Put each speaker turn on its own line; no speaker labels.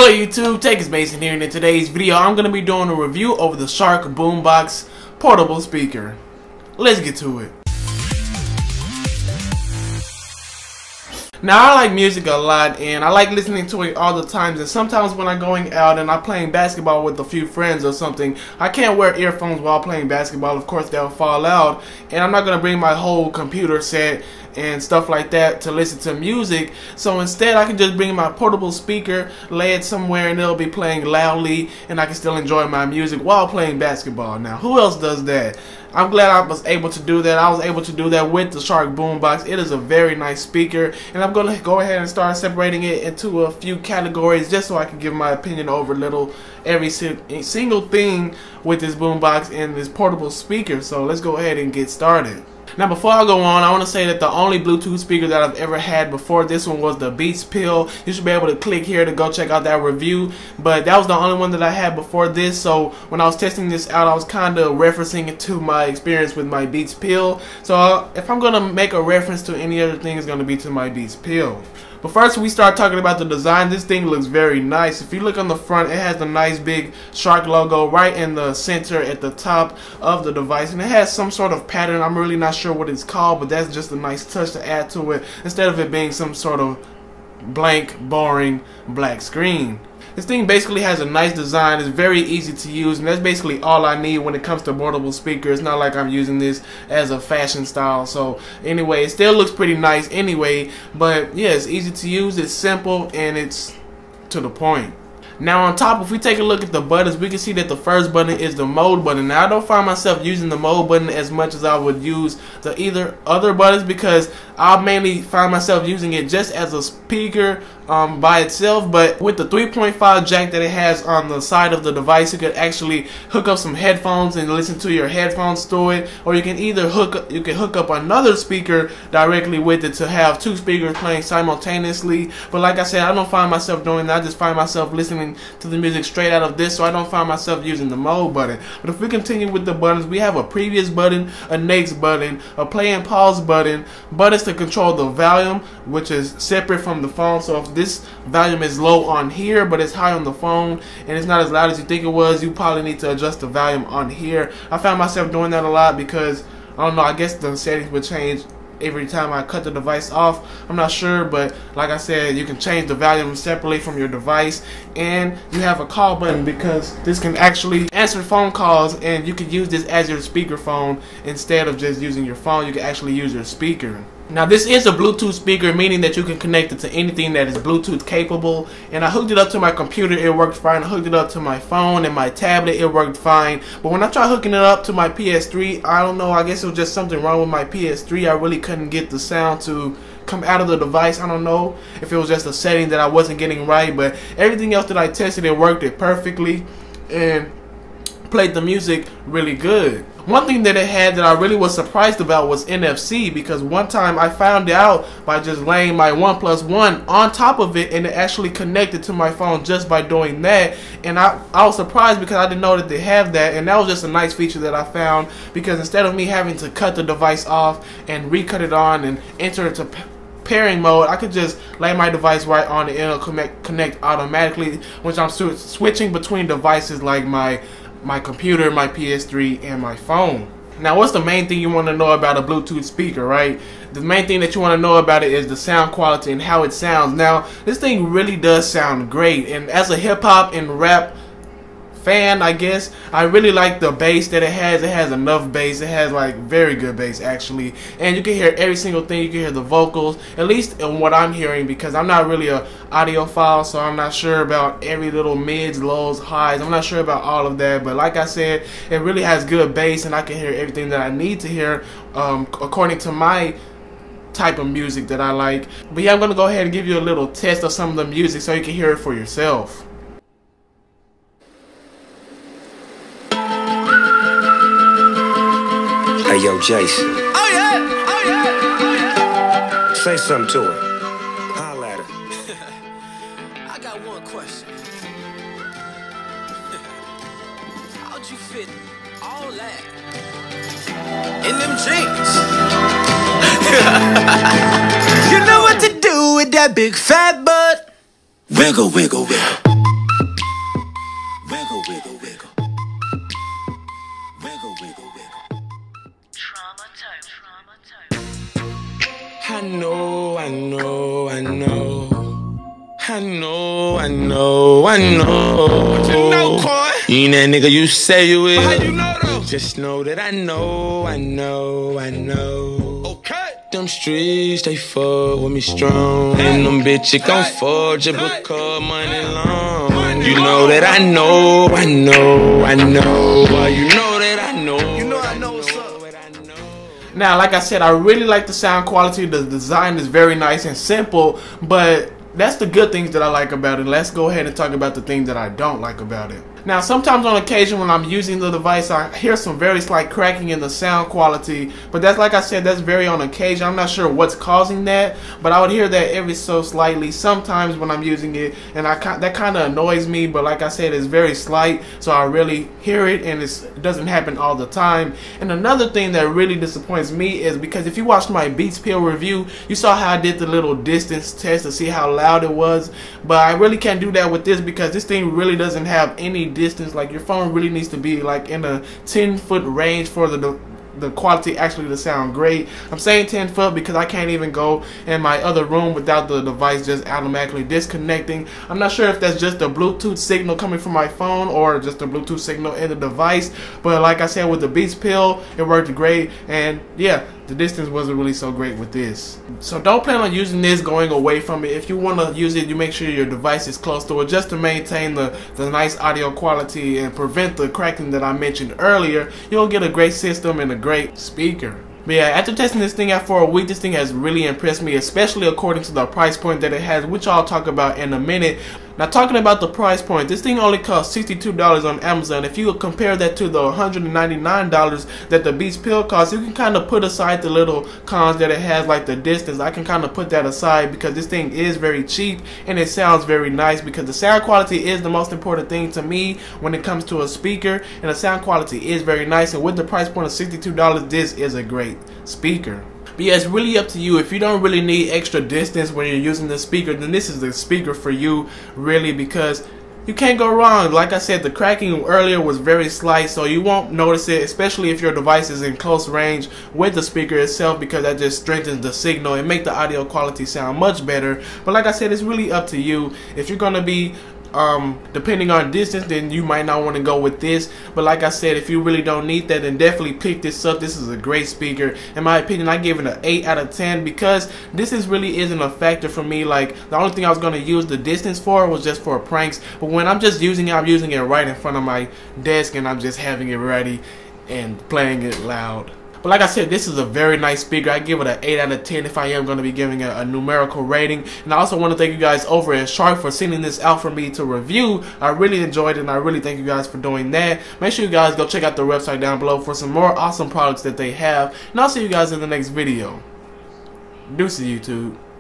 Hello YouTube, xxMason here, and in today's video I'm going to be doing a review over the Sharkk Boombox portable speaker. Let's get to it. Now I like music a lot and I like listening to it all the time, and sometimes when I'm going out and I'm playing basketball with a few friends or something, I can't wear earphones while playing basketball. Of course they'll fall out, and I'm not going to bring my whole computer set and stuff like that to listen to music. So instead I can just bring my portable speaker, lay it somewhere, and it'll be playing loudly and I can still enjoy my music while playing basketball. Now who else does that? I'm glad I was able to do that. I was able to do that with the Sharkk Boombox. It is a very nice speaker, and I'm going to go ahead and start separating it into a few categories just so I can give my opinion over every single thing with this boombox and this portable speaker. So let's go ahead and get started. Now before I go on, I want to say that the only Bluetooth speaker that I've ever had before this one was the Beats Pill. You should be able to click here to go check out that review, but that was the only one that I had before this. So when I was testing this out, I was kind of referencing it to my experience with my Beats Pill. So if I'm going to make a reference to any other thing, it's going to be to my Beats Pill. But first, we start talking about the design. This thing looks very nice. If you look on the front, it has the nice big Sharkk logo right in the center at the top of the device, and it has some sort of pattern. I'm really not sure what it's called, but that's just a nice touch to add to it instead of it being some sort of blank, boring black screen. This thing basically has a nice design. It's very easy to use, and that's basically all I need when it comes to portable speakers. It's not like I'm using this as a fashion style. So anyway, it still looks pretty nice anyway, but yeah, it's easy to use, it's simple, and it's to the point. Now on top, if we take a look at the buttons, we can see that the first button is the mode button. Now I don't find myself using the mode button as much as I would use the either other buttons, because I mainly find myself using it just as a speaker by itself. But with the 3.5 jack that it has on the side of the device, you could actually hook up some headphones and listen to your headphones through it, or you can either hook up another speaker directly with it to have two speakers playing simultaneously. But like I said, I don't find myself doing that. I just find myself listening to the music straight out of this, so I don't find myself using the mode button. But if we continue with the buttons, we have a previous button, a next button, a play and pause button, buttons to control the volume, which is separate from the phone. So if this volume is low on here but it's high on the phone and it's not as loud as you think it was, you probably need to adjust the volume on here. I found myself doing that a lot because, I don't know, I guess the settings would change every time I cut the device off. I'm not sure, but like I said, you can change the volume separately from your device, and you have a call button because this can actually answer phone calls, and you can use this as your speakerphone instead of just using your phone. You can actually use your speaker. Now this is a Bluetooth speaker, meaning that you can connect it to anything that is Bluetooth capable, and I hooked it up to my computer, it worked fine. I hooked it up to my phone and my tablet, it worked fine. But when I tried hooking it up to my PS3, I don't know, I guess it was just something wrong with my PS3. I really couldn't get the sound to come out of the device. I don't know if it was just a setting that I wasn't getting right, but everything else that I tested, it worked it perfectly and played the music really good. One thing that it had that I really was surprised about was NFC, because one time I found out by just laying my OnePlus One on top of it, and it actually connected to my phone just by doing that. And I was surprised because I didn't know that they have that, and that was just a nice feature that I found, because instead of me having to cut the device off and recut it on and enter it to pairing mode, I could just lay my device right on it and it'll connect automatically, which I'm switching between devices like my computer, my PS3, and my phone. Now what's the main thing you want to know about a Bluetooth speaker, right? The main thing that you want to know about it is the sound quality and how it sounds. Now this thing really does sound great, and as a hip-hop and rap fan, I guess, I really like the bass that it has. It has enough bass. It has like very good bass actually, and you can hear every single thing. You can hear the vocals, at least in what I'm hearing, because I'm not really a audiophile, so I'm not sure about every little mids, lows, highs. I'm not sure about all of that, but like I said, it really has good bass, and I can hear everything that I need to hear according to my type of music that I like. But yeah, I'm gonna go ahead and give you a little test of some of the music so you can hear it for yourself.
Hey yo, Jason.
Oh yeah, oh yeah, oh yeah.
Say something to her. Holla at her.
I got one question. How'd you fit all that in them jeans? You know what to do with that big fat butt. Wiggle, wiggle, wiggle.
I know.
What you know, Coy?
You ain't that nigga you say you is.
How you know though?
Just know that I know.
Okay.
Them streets, they fuck with me strong. And them bitches gon' forge it because money long. You know that I know. Well, you know that I know.
You know I know what's up.
Now, like I said, I really like the sound quality. The design is very nice and simple, but that's the good things that I like about it. Let's go ahead and talk about the things that I don't like about it. Now, sometimes on occasion when I'm using the device, I hear some very slight cracking in the sound quality, but that's, like I said, that's very on occasion. I'm not sure what's causing that, but I would hear that every so slightly sometimes when I'm using it, and that kind of annoys me, but like I said, it's very slight, so I really hear it, and it doesn't happen all the time. And another thing that really disappoints me is because if you watched my Beats Pill review, you saw how I did the little distance test to see how loud it was, but I really can't do that with this because this thing really doesn't have any distance. Like, your phone really needs to be like in a 10-foot range for the quality actually to sound great. I'm saying 10 foot because I can't even go in my other room without the device just automatically disconnecting. I'm not sure if that's just a Bluetooth signal coming from my phone or just a Bluetooth signal in the device, but like I said, with the Beats Pill, it worked great. And yeah, the distance wasn't really so great with this. So don't plan on using this going away from it. If you want to use it, you make sure your device is close to it just to maintain the nice audio quality and prevent the cracking that I mentioned earlier. You'll get a great system and a great speaker. But yeah, after testing this thing out for a week, this thing has really impressed me, especially according to the price point that it has, which I'll talk about in a minute. Now, talking about the price point, this thing only costs $62 on Amazon. If you compare that to the $199 that the Beats Pill costs, you can kind of put aside the little cons that it has, like the distance. I can kind of put that aside because this thing is very cheap and it sounds very nice, because the sound quality is the most important thing to me when it comes to a speaker, and the sound quality is very nice, and with the price point of $62, this is a great speaker. But yeah, it's really up to you. If you don't really need extra distance when you're using the speaker, then this is the speaker for you, really, because you can't go wrong. Like I said, the cracking earlier was very slight, so you won't notice it, especially if your device is in close range with the speaker itself, because that just strengthens the signal and make the audio quality sound much better. But like I said, it's really up to you. If you're going to be depending on distance, then you might not want to go with this. But like I said, if you really don't need that, then definitely pick this up. This is a great speaker. In my opinion, I give it an 8 out of 10 because this really isn't a factor for me. Like, the only thing I was going to use the distance for was just for pranks, but when I'm just using it, I'm using it right in front of my desk, and I'm just having it ready and playing it loud. But like I said, this is a very nice speaker. I give it an 8 out of 10 if I am going to be giving it a numerical rating. And I also want to thank you guys over at Sharkk for sending this out for me to review. I really enjoyed it, and I really thank you guys for doing that. Make sure you guys go check out their website down below for some more awesome products that they have. And I'll see you guys in the next video. Deuces, YouTube.